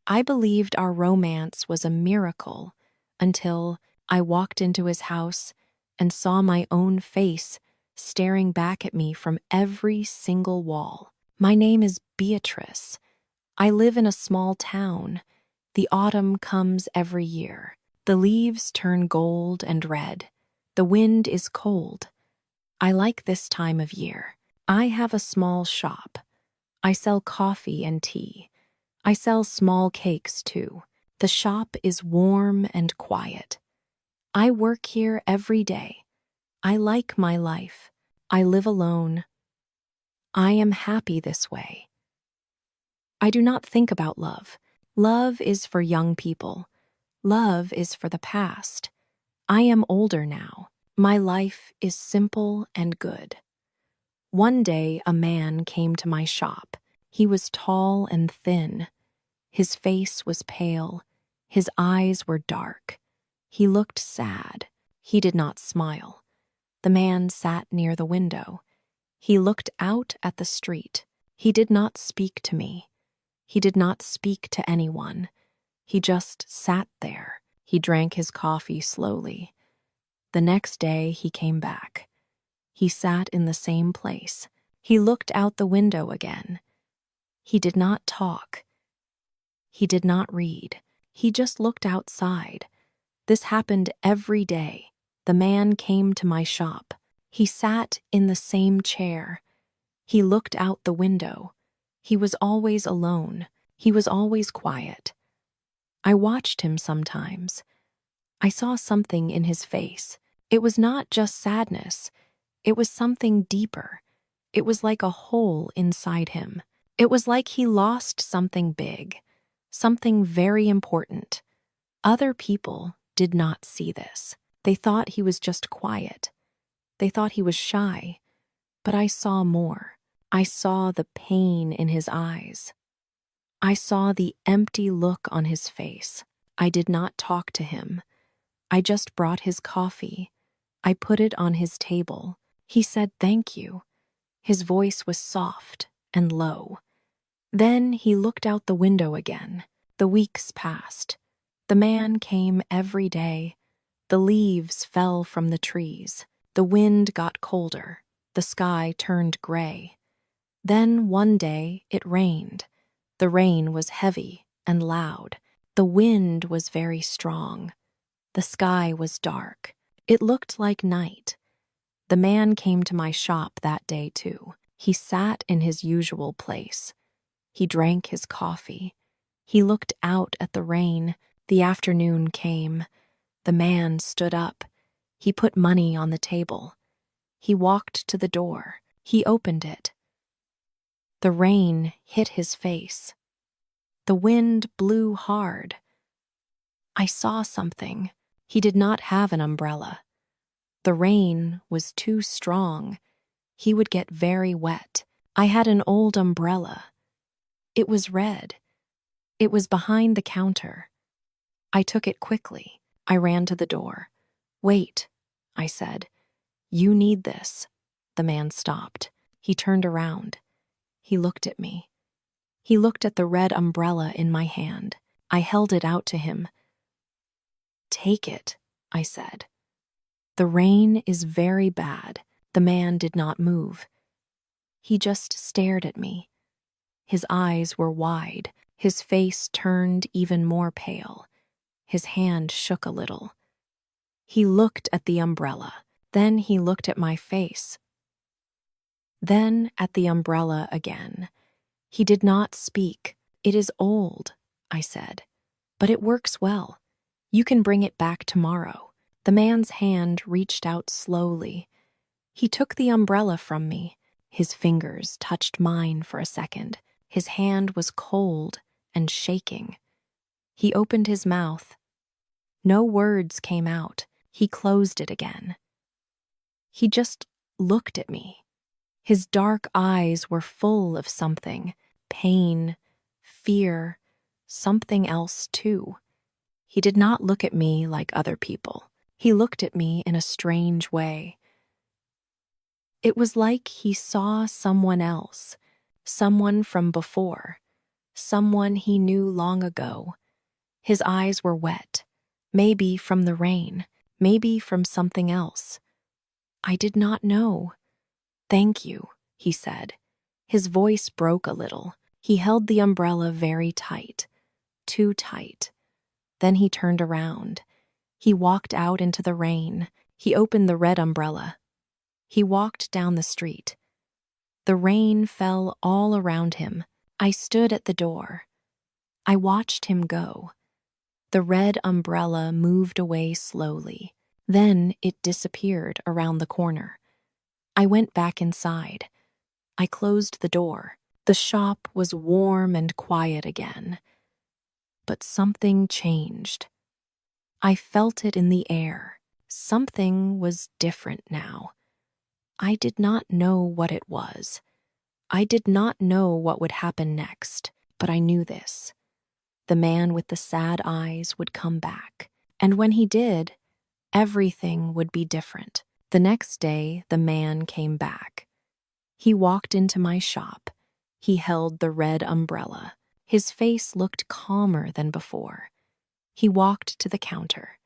I believed our romance was a miracle until I walked into his house and saw my own face staring back at me from every single wall. My name is Beatrice. I live in a small town. The autumn comes every year. The leaves turn gold and red. The wind is cold. I like this time of year. I have a small shop. I sell coffee and tea. I sell small cakes too. The shop is warm and quiet. I work here every day. I like my life. I live alone. I am happy this way. I do not think about love. Love is for young people. Love is for the past. I am older now. My life is simple and good. One day, a man came to my shop. He was tall and thin. His face was pale. His eyes were dark. He looked sad. He did not smile. The man sat near the window. He looked out at the street. He did not speak to me. He did not speak to anyone. He just sat there. He drank his coffee slowly. The next day he came back. He sat in the same place. He looked out the window again. He did not talk. He did not read. He just looked outside. This happened every day. The man came to my shop. He sat in the same chair. He looked out the window. He was always alone. He was always quiet. I watched him sometimes. I saw something in his face. It was not just sadness. It was something deeper. It was like a hole inside him. It was like he lost something big, something very important. Other people did not see this. They thought he was just quiet. They thought he was shy. But I saw more. I saw the pain in his eyes. I saw the empty look on his face. I did not talk to him. I just brought his coffee. I put it on his table. He said thank you. His voice was soft and low. Then he looked out the window again. The weeks passed. The man came every day. The leaves fell from the trees. The wind got colder. The sky turned gray. Then one day it rained. The rain was heavy and loud. The wind was very strong. The sky was dark. It looked like night. The man came to my shop that day too. He sat in his usual place. He drank his coffee. He looked out at the rain. The afternoon came. The man stood up. He put money on the table. He walked to the door. He opened it. The rain hit his face. The wind blew hard. I saw something. He did not have an umbrella. The rain was too strong. He would get very wet. I had an old umbrella. It was red. It was behind the counter. I took it quickly. I ran to the door. Wait, I said. You need this. The man stopped. He turned around. He looked at me. He looked at the red umbrella in my hand. I held it out to him. Take it, I said. The rain is very bad. The man did not move. He just stared at me. His eyes were wide. His face turned even more pale. His hand shook a little. He looked at the umbrella. Then he looked at my face. Then at the umbrella again. He did not speak. It is old, I said, but it works well. You can bring it back tomorrow. The man's hand reached out slowly. He took the umbrella from me. His fingers touched mine for a second. His hand was cold and shaking. He opened his mouth. No words came out. He closed it again. He just looked at me. His dark eyes were full of something, pain, fear, something else too. He did not look at me like other people. He looked at me in a strange way. It was like he saw someone else, someone from before, someone he knew long ago. His eyes were wet, maybe from the rain, maybe from something else. I did not know. "Thank you," he said. His voice broke a little. He held the umbrella very tight, too tight. Then he turned around. He walked out into the rain. He opened the red umbrella. He walked down the street. The rain fell all around him. I stood at the door. I watched him go. The red umbrella moved away slowly. Then it disappeared around the corner. I went back inside. I closed the door. The shop was warm and quiet again. But something changed. I felt it in the air. Something was different now. I did not know what it was. I did not know what would happen next, but I knew this. The man with the sad eyes would come back. And when he did, everything would be different. The next day, the man came back. He walked into my shop. He held the red umbrella. His face looked calmer than before. He walked to the counter.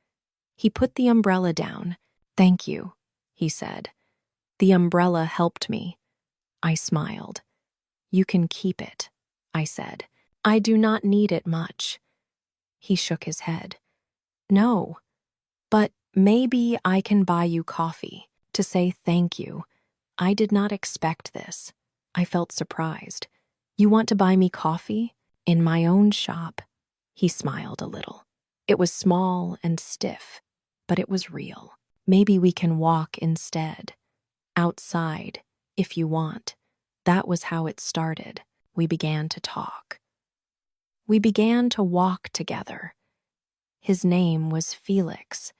He put the umbrella down. "Thank you," he said. "The umbrella helped me." I smiled. "You can keep it," I said. "I do not need it much." He shook his head. "No, but maybe I can buy you coffee to say thank you." I did not expect this. I felt surprised. "You want to buy me coffee? In my own shop?" He smiled a little. It was small and stiff, but it was real. "Maybe we can walk instead. Outside, if you want." That was how it started. We began to talk. We began to walk together. His name was Felix.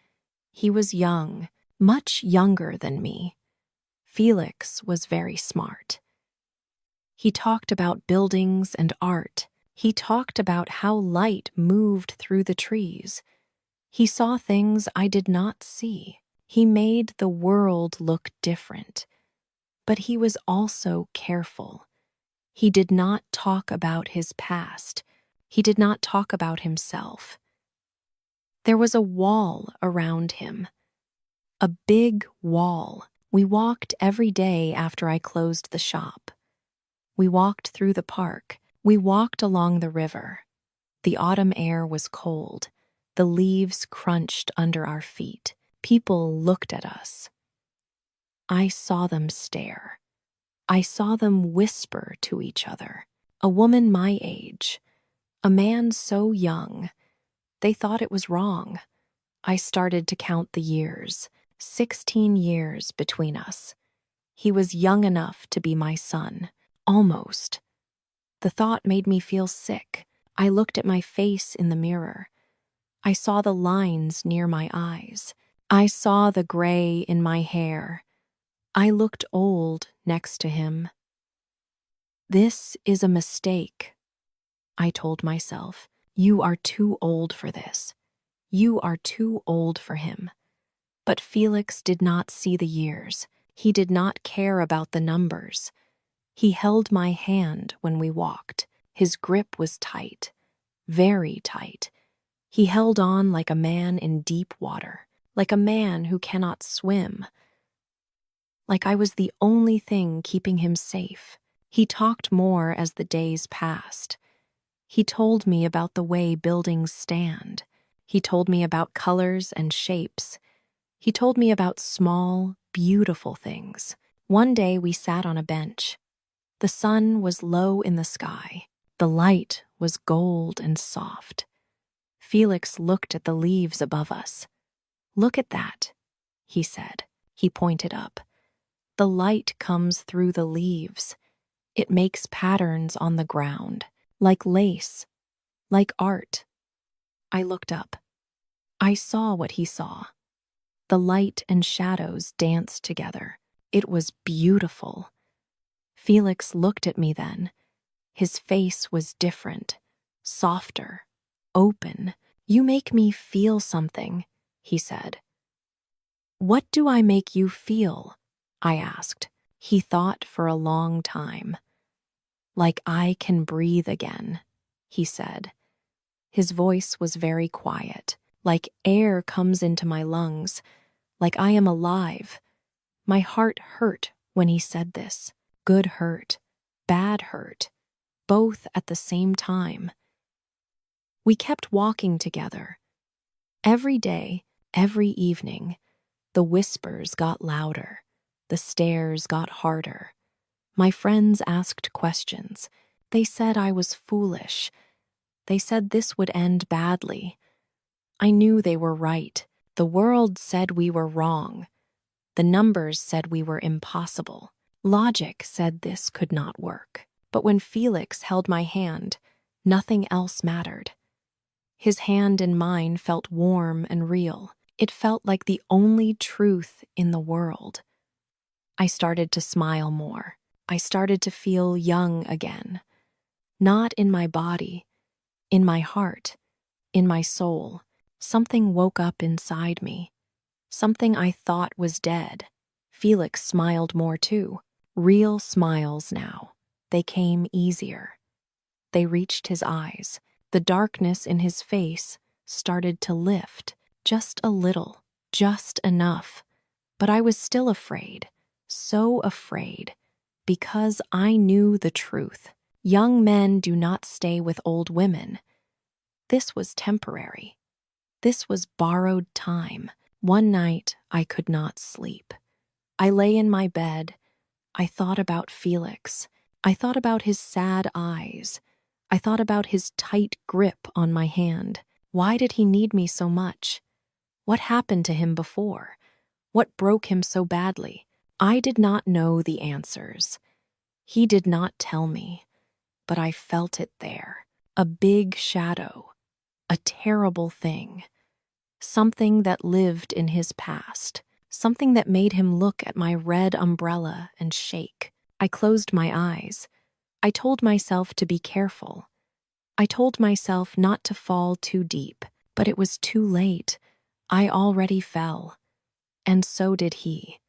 He was young, much younger than me. Felix was very smart. He talked about buildings and art. He talked about how light moved through the trees. He saw things I did not see. He made the world look different. But he was also careful. He did not talk about his past. He did not talk about himself. There was a wall around him. A big wall. We walked every day after I closed the shop. We walked through the park. We walked along the river. The autumn air was cold. The leaves crunched under our feet. People looked at us. I saw them stare. I saw them whisper to each other. A woman my age, a man so young. They thought it was wrong. I started to count the years. 16 years between us. He was young enough to be my son. Almost. The thought made me feel sick. I looked at my face in the mirror. I saw the lines near my eyes. I saw the gray in my hair. I looked old next to him. "This is a mistake," I told myself. "You are too old for this. You are too old for him." But Felix did not see the years. He did not care about the numbers. He held my hand when we walked. His grip was tight, very tight. He held on like a man in deep water, like a man who cannot swim. Like I was the only thing keeping him safe. He talked more as the days passed. He told me about the way buildings stand. He told me about colors and shapes. He told me about small, beautiful things. One day we sat on a bench. The sun was low in the sky. The light was gold and soft. Felix looked at the leaves above us. "Look at that," he said. He pointed up. "The light comes through the leaves. It makes patterns on the ground, like lace, like art." I looked up. I saw what he saw. The light and shadows danced together. It was beautiful. Felix looked at me then. His face was different, softer, open. "You make me feel something," he said. "What do I make you feel?" I asked. He thought for a long time. "Like I can breathe again," he said. His voice was very quiet, like air comes into my lungs, like I am alive. My heart hurt when he said this. Good hurt, bad hurt, both at the same time. We kept walking together. Every day, every evening, the whispers got louder, the stares got harder. My friends asked questions. They said I was foolish. They said this would end badly. I knew they were right. The world said we were wrong. The numbers said we were impossible. Logic said this could not work. But when Felix held my hand, nothing else mattered. His hand in mine felt warm and real. It felt like the only truth in the world. I started to smile more. I started to feel young again. Not in my body, in my heart, in my soul. Something woke up inside me. Something I thought was dead. Felix smiled more too. Real smiles now. They came easier. They reached his eyes. The darkness in his face started to lift, just a little, just enough. But I was still afraid, so afraid, because I knew the truth. Young men do not stay with old women. This was temporary. This was borrowed time. One night, I could not sleep. I lay in my bed. I thought about Felix. I thought about his sad eyes. I thought about his tight grip on my hand. Why did he need me so much? What happened to him before? What broke him so badly? I did not know the answers. He did not tell me, but I felt it there. A big shadow. A terrible thing. Something that lived in his past. Something that made him look at my red umbrella and shake. I closed my eyes. I told myself to be careful. I told myself not to fall too deep, but it was too late. I already fell. And so did he.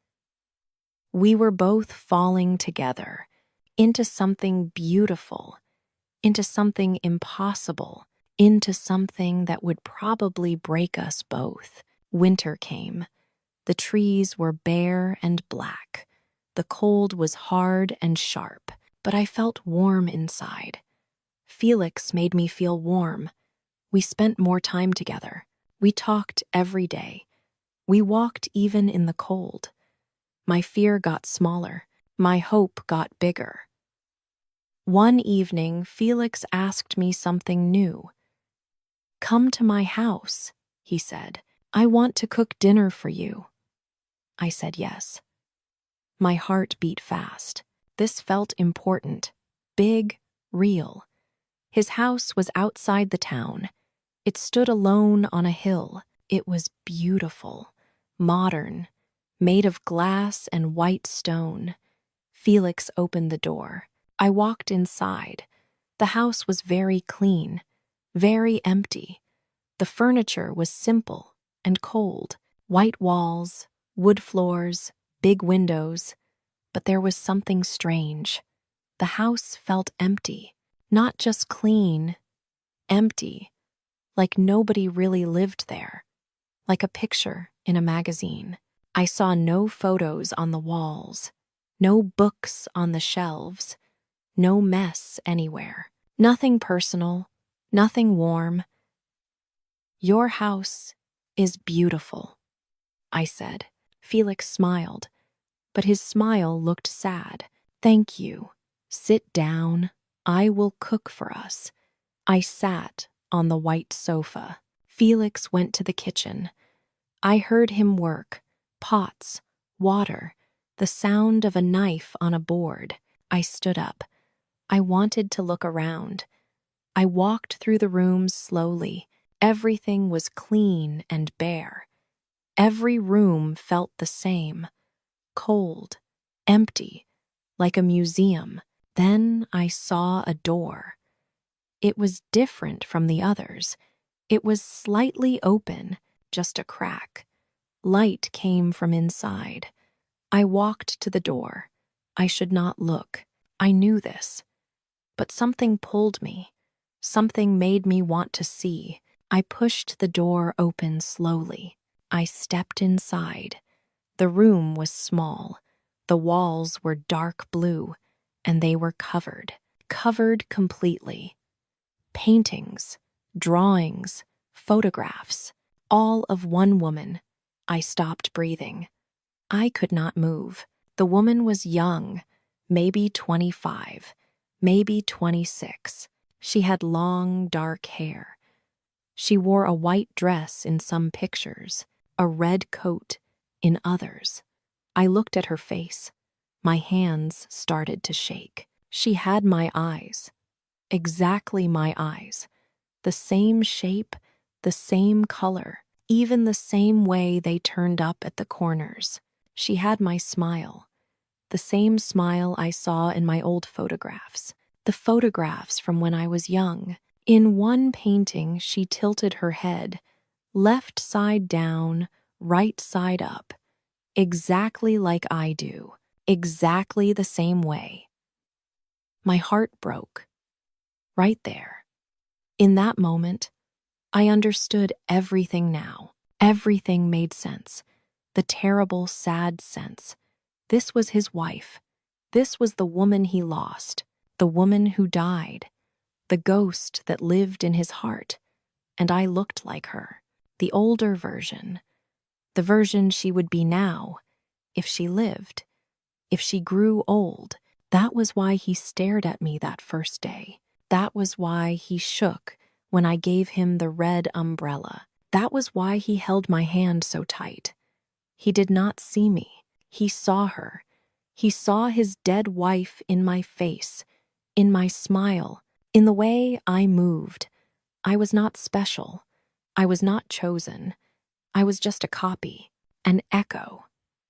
We were both falling together, into something beautiful, into something impossible, into something that would probably break us both. Winter came. The trees were bare and black. The cold was hard and sharp, but I felt warm inside. Felix made me feel warm. We spent more time together. We talked every day. We walked even in the cold. My fear got smaller. My hope got bigger. One evening, Felix asked me something new. "Come to my house," he said. "I want to cook dinner for you." I said yes. My heart beat fast. This felt important, big, real. His house was outside the town. It stood alone on a hill. It was beautiful, modern, made of glass and white stone. Felix opened the door. I walked inside. The house was very clean, very empty. The furniture was simple and cold. White walls, wood floors, big windows. But there was something strange. The house felt empty. Not just clean, empty. Like nobody really lived there. Like a picture in a magazine. I saw no photos on the walls. No books on the shelves. No mess anywhere. Nothing personal. Nothing warm. "Your house is beautiful," I said. Felix smiled, but his smile looked sad. "Thank you. Sit down. I will cook for us." I sat on the white sofa. Felix went to the kitchen. I heard him work. Pots, water, the sound of a knife on a board. I stood up. I wanted to look around. I walked through the rooms slowly. Everything was clean and bare. Every room felt the same. Cold, empty, like a museum. Then I saw a door. It was different from the others. It was slightly open, just a crack. Light came from inside. I walked to the door. I should not look. I knew this. But something pulled me. Something made me want to see. I pushed the door open slowly. I stepped inside. The room was small. The walls were dark blue, and they were covered completely. Paintings, drawings, photographs, all of one woman. I stopped breathing. I could not move. The woman was young, maybe 25, maybe 26. She had long, dark hair. She wore a white dress in some pictures, a red coat in others. I looked at her face. My hands started to shake. She had my eyes, exactly my eyes, the same shape, the same color, even the same way they turned up at the corners. She had my smile, the same smile I saw in my old photographs, the photographs from when I was young. In one painting, she tilted her head, left side down, right side up, exactly like I do, exactly the same way. My heart broke. Right there. In that moment, I understood everything now. Everything made sense. The terrible, sad sense. This was his wife. This was the woman he lost, the woman who died, the ghost that lived in his heart. And I looked like her, the older version, the version she would be now, if she lived, if she grew old. That was why he stared at me that first day. That was why he shook when I gave him the red umbrella. That was why he held my hand so tight. He did not see me. He saw her. He saw his dead wife in my face, in my smile, in the way I moved. I was not special. I was not chosen. I was just a copy, an echo,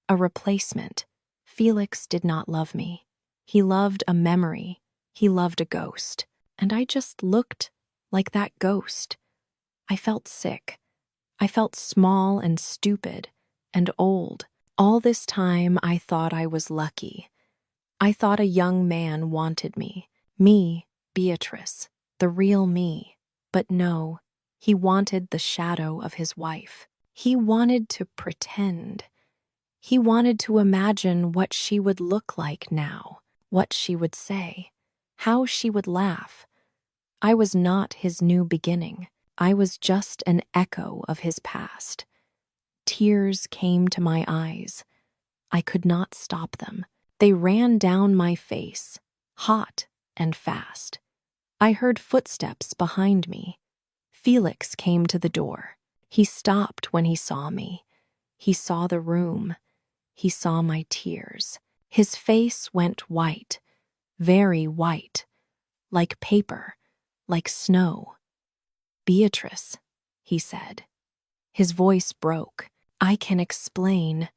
a replacement. Felix did not love me. He loved a memory. He loved a ghost. And I just looked like that ghost. I felt sick. I felt small and stupid and old. All this time, I thought I was lucky. I thought a young man wanted me. Me, Beatrice, the real me. But no, he wanted the shadow of his wife. He wanted to pretend. He wanted to imagine what she would look like now, what she would say, how she would laugh. I was not his new beginning. I was just an echo of his past. Tears came to my eyes. I could not stop them. They ran down my face, hot and fast. I heard footsteps behind me. Felix came to the door. He stopped when he saw me. He saw the room. He saw my tears. His face went white, very white, like paper, like snow. "Beatrice," he said. His voice broke. I can explain,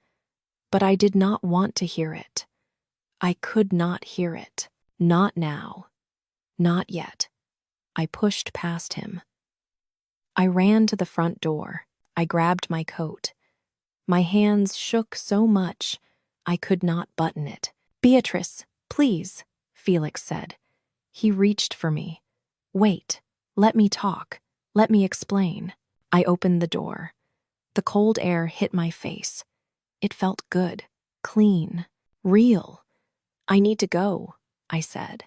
but I did not want to hear it. I could not hear it. Not now. Not yet. I pushed past him. I ran to the front door. I grabbed my coat. My hands shook so much, I could not button it. "Beatrice, please," Felix said. He reached for me. "Wait, let me talk. Let me explain." I opened the door. The cold air hit my face. It felt good, clean, real. "I need to go," I said.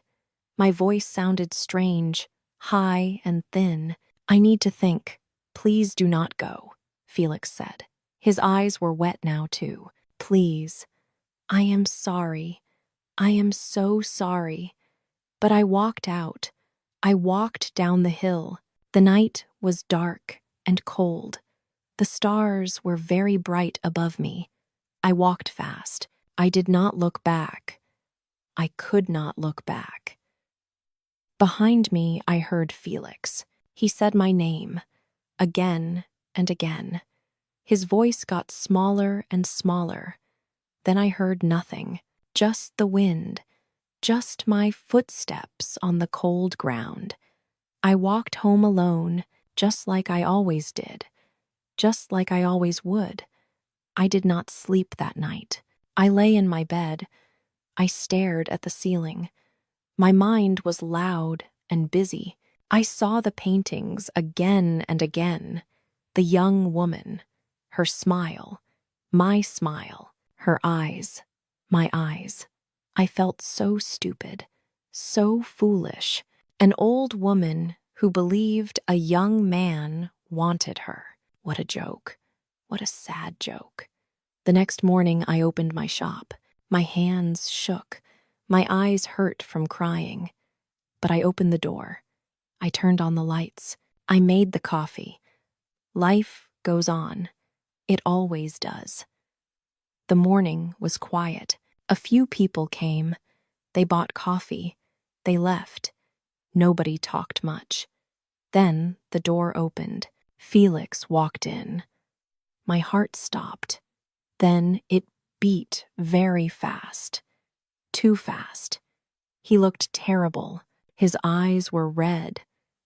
My voice sounded strange, high and thin. "I need to think." "Please do not go," Felix said. His eyes were wet now, too. "Please. I am sorry. I am so sorry." But I walked out. I walked down the hill. The night was dark and cold. The stars were very bright above me. I walked fast. I did not look back. I could not look back. Behind me, I heard Felix. He said my name, again and again. His voice got smaller and smaller. Then I heard nothing, just the wind, just my footsteps on the cold ground. I walked home alone, just like I always did, just like I always would. I did not sleep that night. I lay in my bed. I stared at the ceiling. My mind was loud and busy. I saw the paintings again and again. The young woman, her smile, my smile, her eyes, my eyes. I felt so stupid, so foolish. An old woman who believed a young man wanted her. What a joke. What a sad joke. The next morning I opened my shop. My hands shook. My eyes hurt from crying. But I opened the door. I turned on the lights. I made the coffee. Life goes on. It always does. The morning was quiet. A few people came. They bought coffee. They left. Nobody talked much. Then the door opened. Felix walked in. My heart stopped. Then it beat very fast. Too fast. He looked terrible. His eyes were red.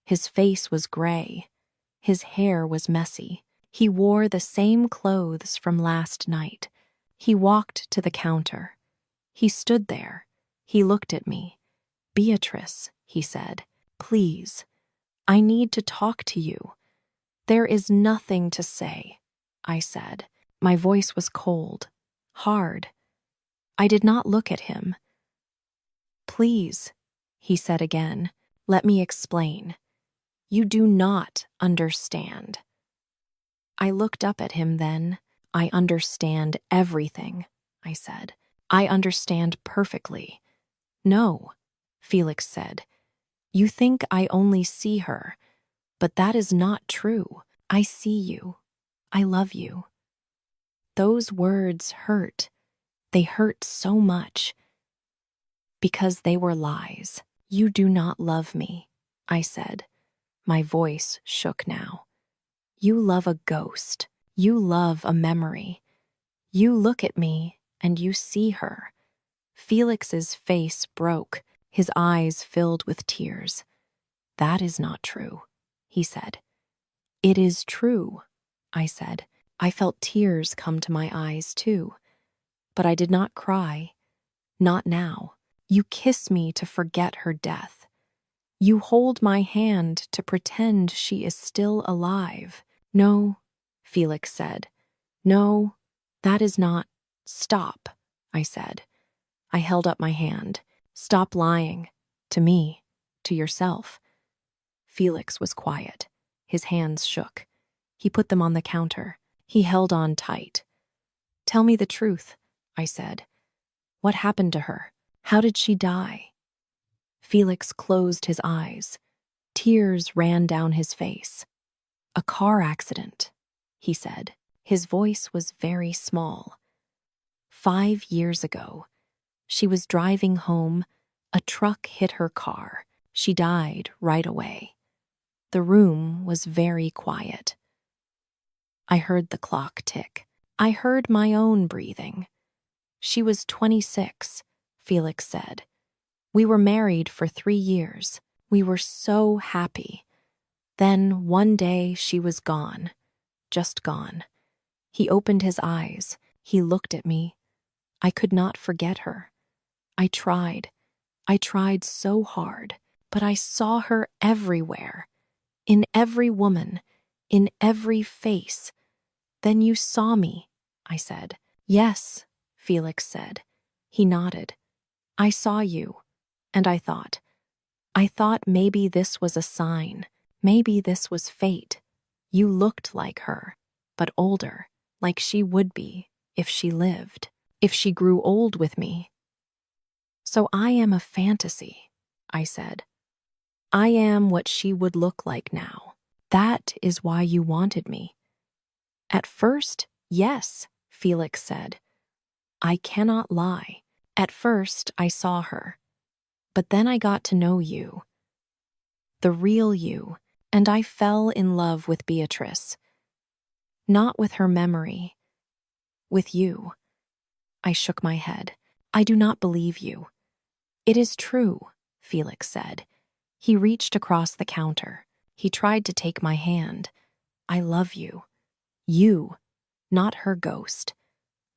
His face was gray. His hair was messy. He wore the same clothes from last night. He walked to the counter. He stood there. He looked at me. "Beatrice," he said, "please. I need to talk to you." "There is nothing to say," I said. My voice was cold, hard. I did not look at him. "Please," he said again, "let me explain. You do not understand." I looked up at him then. "I understand everything," I said. "I understand perfectly." "No," Felix said. "You think I only see her, but that is not true. I see you. I love you." Those words hurt. They hurt so much. Because they were lies. "You do not love me," I said. My voice shook now. "You love a ghost. You love a memory. You look at me and you see her." Felix's face broke. His eyes filled with tears. "That is not true," he said. "It is true," I said. I felt tears come to my eyes too. But I did not cry. Not now. "You kiss me to forget her death. You hold my hand to pretend she is still alive." "No," Felix said. "No, that is not—" "Stop," I said. I held up my hand. "Stop lying. To me. To yourself." Felix was quiet. His hands shook. He put them on the counter. He held on tight. "Tell me the truth," I said. "What happened to her? How did she die?" Felix closed his eyes. Tears ran down his face. "A car accident," he said. His voice was very small. 5 years ago, she was driving home. A truck hit her car. She died right away. The room was very quiet. I heard the clock tick. I heard my own breathing. "She was 26, Felix said. "We were married for 3 years. We were so happy. Then one day she was gone. Just gone." He opened his eyes. He looked at me. I could not forget her. I tried. I tried so hard, but I saw her everywhere. In every woman. In every face. "Then you saw me," I said. "Yes," Felix said. He nodded. "I saw you." And I thought maybe this was a sign. Maybe this was fate. You looked like her, but older, like she would be if she lived, if she grew old with me. "So I am a fantasy," I said. "I am what she would look like now. That is why you wanted me." "At first, yes," Felix said. "I cannot lie. At first I saw her. But then I got to know you. The real you. And I fell in love with Beatrice. Not with her memory. With you." I shook my head. "I do not believe you." "It is true," Felix said. He reached across the counter. He tried to take my hand. "I love you. You, not her ghost."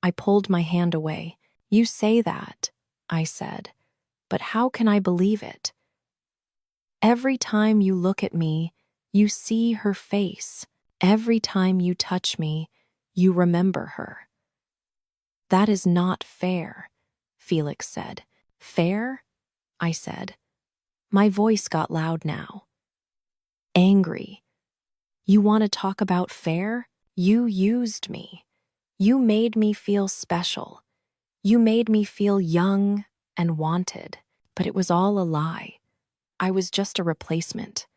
I pulled my hand away. "You say that," I said. "But how can I believe it?" Every time you look at me, you see her face. Every time you touch me, you remember her. That is not fair, Felix said. Fair? I said. My voice got loud now. Angry. You want to talk about fair? You used me. You made me feel special. You made me feel young and wanted. But it was all a lie. I was just a replacement.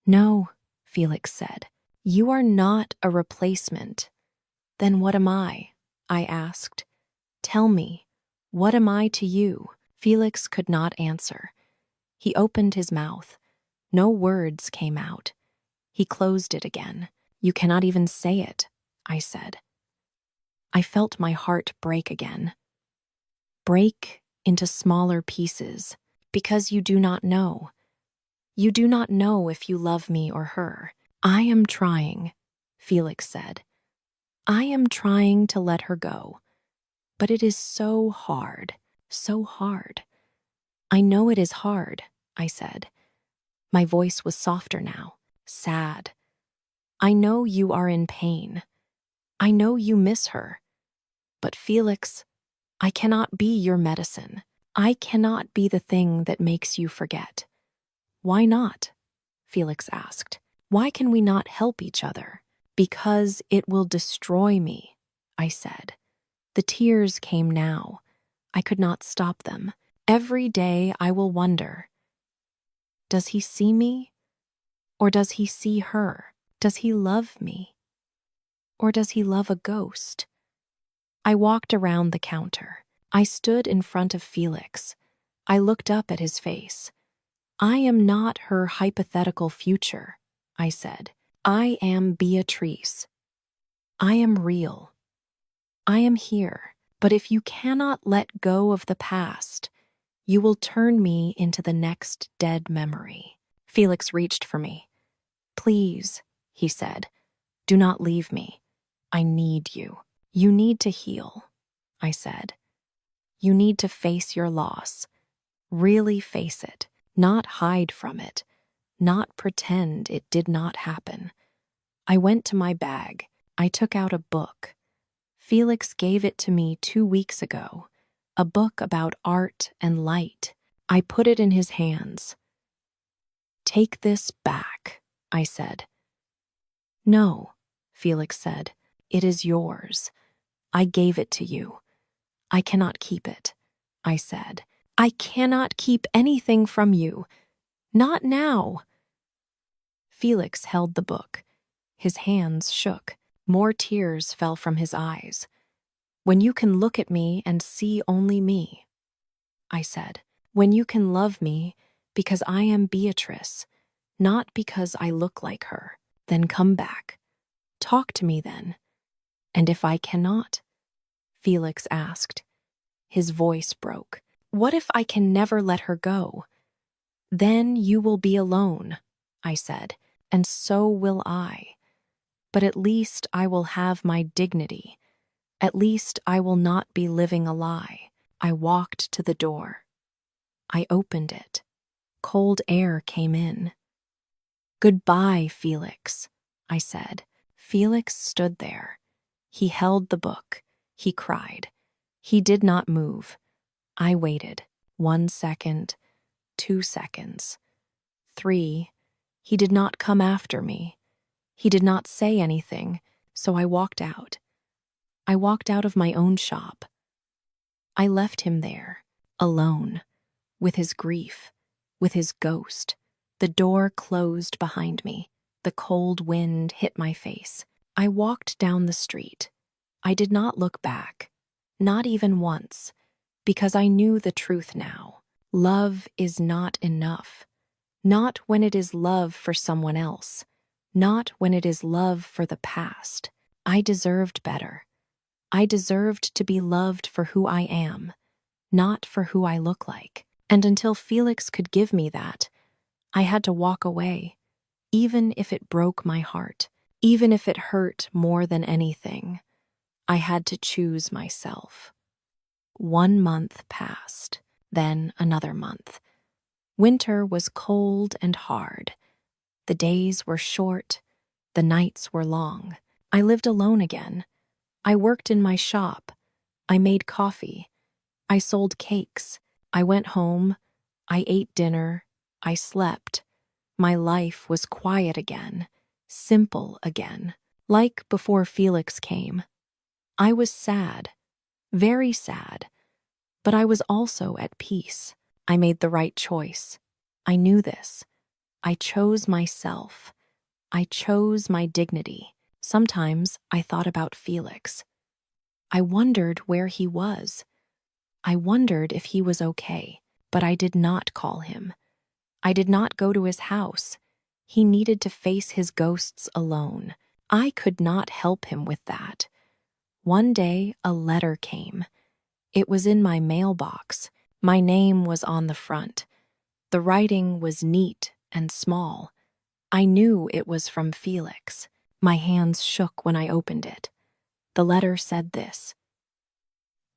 No, Felix said. You are not a replacement. Then what am I? I asked. Tell me, what am I to you? Felix could not answer. He opened his mouth. No words came out. He closed it again. You cannot even say it, I said. I felt my heart break again. Break into smaller pieces, because you do not know. You do not know if you love me or her. I am trying, Felix said. I am trying to let her go. But it is so hard, so hard. I know it is hard, I said. My voice was softer now, sad. I know you are in pain. I know you miss her. But Felix, I cannot be your medicine. I cannot be the thing that makes you forget. Why not? Felix asked. Why can we not help each other? Because it will destroy me, I said. The tears came now. I could not stop them. Every day I will wonder, does he see me? Or does he see her? Does he love me? Or does he love a ghost? I walked around the counter. I stood in front of Felix. I looked up at his face. I am not her hypothetical future, I said. I am Beatrice. I am real. I am here. But if you cannot let go of the past, you will turn me into the next dead memory. Felix reached for me. Please, he said, do not leave me. I need you. You need to heal, I said. You need to face your loss. Really face it, not hide from it, not pretend it did not happen. I went to my bag. I took out a book. Felix gave it to me 2 weeks ago, a book about art and light. I put it in his hands. Take this back, I said. No, Felix said. It is yours. I gave it to you. I cannot keep it, I said. I cannot keep anything from you. Not now. Felix held the book. His hands shook. More tears fell from his eyes. When you can look at me and see only me, I said. When you can love me because I am Beatrice, not because I look like her, then come back. Talk to me then. And if I cannot? Felix asked. His voice broke. What if I can never let her go? Then you will be alone, I said, and so will I. But at least I will have my dignity. At least I will not be living a lie. I walked to the door. I opened it. Cold air came in. Goodbye, Felix, I said. Felix stood there. He held the book. He cried. He did not move. I waited. 1 second, 2 seconds, 3. He did not come after me. He did not say anything, so I walked out. I walked out of my own shop. I left him there, alone, with his grief, with his ghost. The door closed behind me. The cold wind hit my face. I walked down the street. I did not look back, not even once, because I knew the truth now. Love is not enough. Not when it is love for someone else. Not when it is love for the past. I deserved better. I deserved to be loved for who I am, not for who I look like. And until Felix could give me that, I had to walk away, even if it broke my heart, even if it hurt more than anything. I had to choose myself. 1 month passed, then another month. Winter was cold and hard. The days were short, the nights were long. I lived alone again. I worked in my shop. I made coffee. I sold cakes. I went home. I ate dinner. I slept. My life was quiet again, simple again, like before Felix came. I was sad, very sad, but I was also at peace. I made the right choice. I knew this. I chose myself. I chose my dignity. Sometimes I thought about Felix. I wondered where he was. I wondered if he was okay, but I did not call him. I did not go to his house. He needed to face his ghosts alone. I could not help him with that. One day, a letter came. It was in my mailbox. My name was on the front. The writing was neat and small. I knew it was from Felix. My hands shook when I opened it. The letter said this: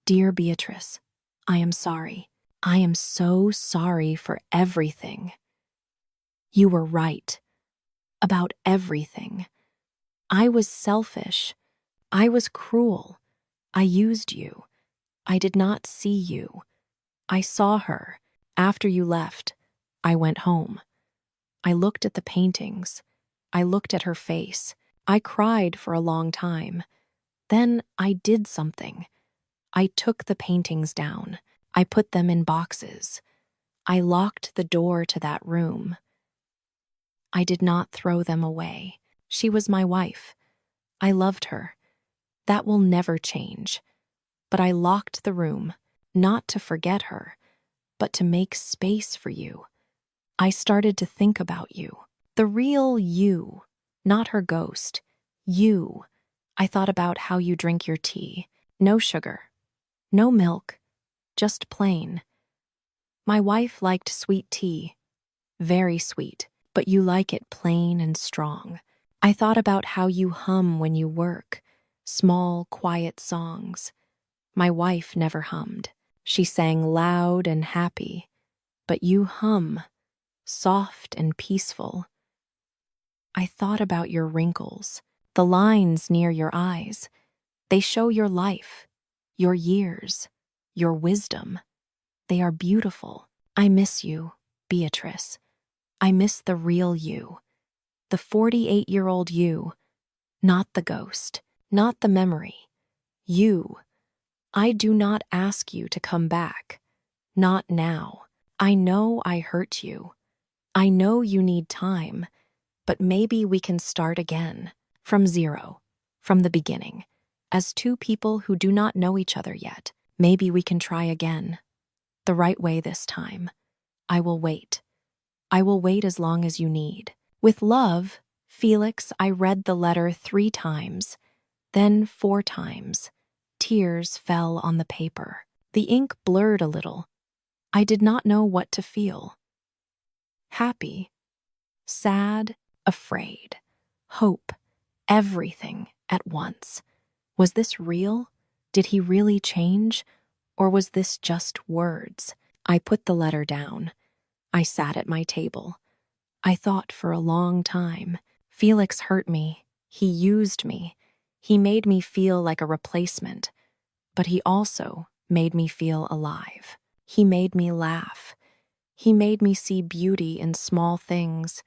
"Dear Beatrice, I am sorry. I am so sorry for everything. You were right about everything. I was selfish. I was cruel. I used you. I did not see you. I saw her. After you left, I went home. I looked at the paintings. I looked at her face. I cried for a long time. Then I did something. I took the paintings down. I put them in boxes. I locked the door to that room. I did not throw them away. She was my wife. I loved her. That will never change. But I locked the room, not to forget her, but to make space for you. I started to think about you. The real you, not her ghost. You. I thought about how you drink your tea. No sugar. No milk. Just plain. My wife liked sweet tea. Very sweet. But you like it plain and strong. I thought about how you hum when you work. Small, quiet songs. My wife never hummed. She sang loud and happy. But you hum, soft and peaceful. I thought about your wrinkles, the lines near your eyes. They show your life, your years, your wisdom. They are beautiful. I miss you, Beatrice. I miss the real you, the 48-year-old you, not the ghost, not the memory. You. I do not ask you to come back. Not now. I know I hurt you. I know you need time, but maybe we can start again, from zero, from the beginning. As two people who do not know each other yet, maybe we can try again. The right way this time. I will wait. I will wait as long as you need. With love, Felix. I read the letter 3 times, then 4 times. Tears fell on the paper. The ink blurred a little. I did not know what to feel. Happy, sad, afraid, hope, everything at once. Was this real? Did he really change? Or was this just words? I put the letter down. I sat at my table. I thought for a long time. Felix hurt me. He used me. He made me feel like a replacement. But he also made me feel alive. He made me laugh. He made me see beauty in small things.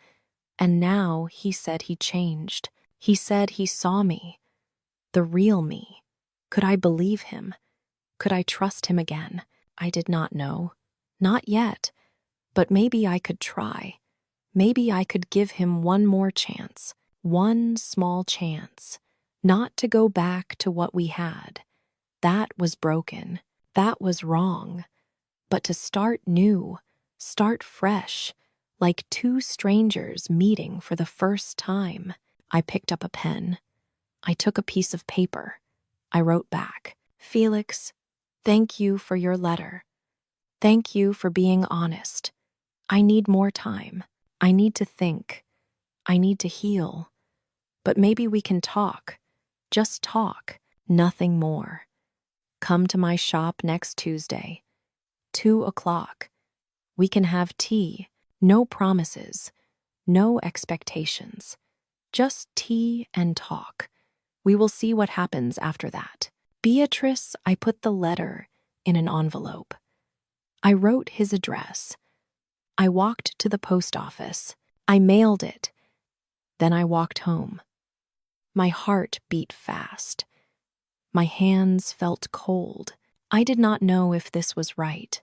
And now he said he changed. He said he saw me. The real me. Could I believe him? Could I trust him again? I did not know. Not yet. But maybe I could try. Maybe I could give him one more chance. One small chance. Not to go back to what we had. That was broken. That was wrong. But to start new, start fresh, like two strangers meeting for the first time. I picked up a pen. I took a piece of paper. I wrote back, "Felix, thank you for your letter. Thank you for being honest. I need more time. I need to think. I need to heal. But maybe we can talk. Just talk. Nothing more. Come to my shop next Tuesday, 2 o'clock. We can have tea, no promises, no expectations. Just tea and talk. We will see what happens after that. Beatrice, I put the letter in an envelope. I wrote his address. I walked to the post office. I mailed it. Then I walked home. My heart beat fast. My hands felt cold. I did not know if this was right.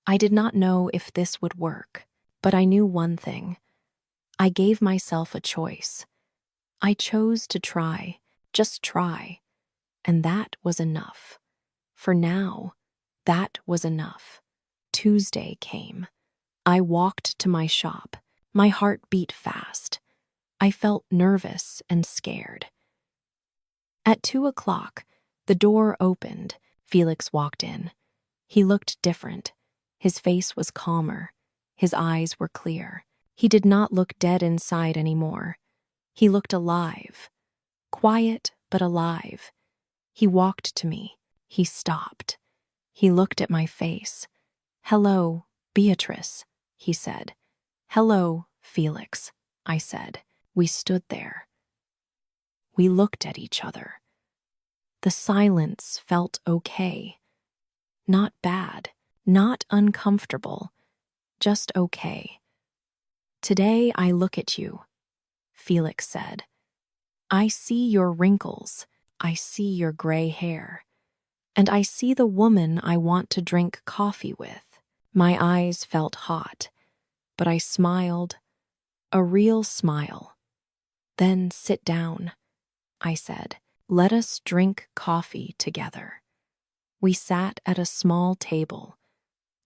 I did not know if this would work. But I knew one thing. I gave myself a choice. I chose to try, just try. And that was enough. For now, that was enough. Tuesday came. I walked to my shop. My heart beat fast. I felt nervous and scared. At 2 o'clock, the door opened. Felix walked in. He looked different. His face was calmer. His eyes were clear. He did not look dead inside anymore. He looked alive. Quiet, but alive. He walked to me. He stopped. He looked at my face. "Hello, Beatrice," he said. "Hello, Felix," I said. We stood there. We looked at each other. The silence felt okay. Not bad, not uncomfortable, just okay. "Today I look at you," Felix said. "I see your wrinkles. I see your gray hair. And I see the woman I want to drink coffee with." My eyes felt hot, but I smiled, a real smile. "Then sit down," I said. "Let us drink coffee together." We sat at a small table.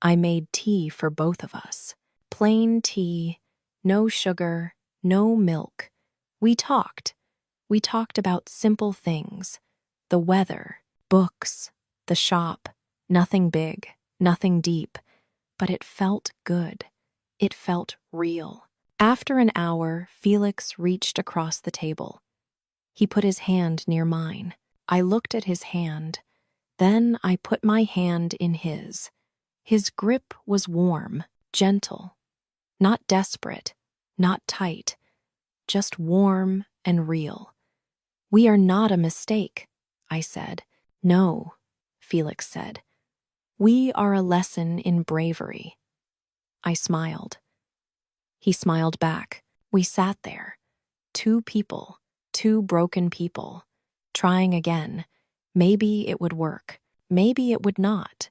I made tea for both of us. Plain tea, no sugar, no milk. We talked. We talked about simple things. The weather, books, the shop. Nothing big, nothing deep. But it felt good. It felt real. After an hour, Felix reached across the table. He put his hand near mine. I looked at his hand. Then I put my hand in his. His grip was warm, gentle. Not desperate, not tight. Just warm and real. "We are not a mistake," I said. "No," Felix said. "We are a lesson in bravery." I smiled. He smiled back. We sat there. Two people, two broken people, trying again. Maybe it would work. Maybe it would not.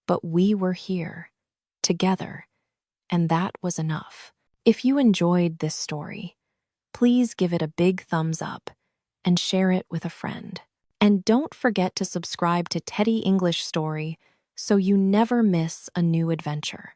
But we were here, together, and that was enough. If you enjoyed this story, please give it a big thumbs up and share it with a friend. And don't forget to subscribe to Teddy English Story so you never miss a new adventure.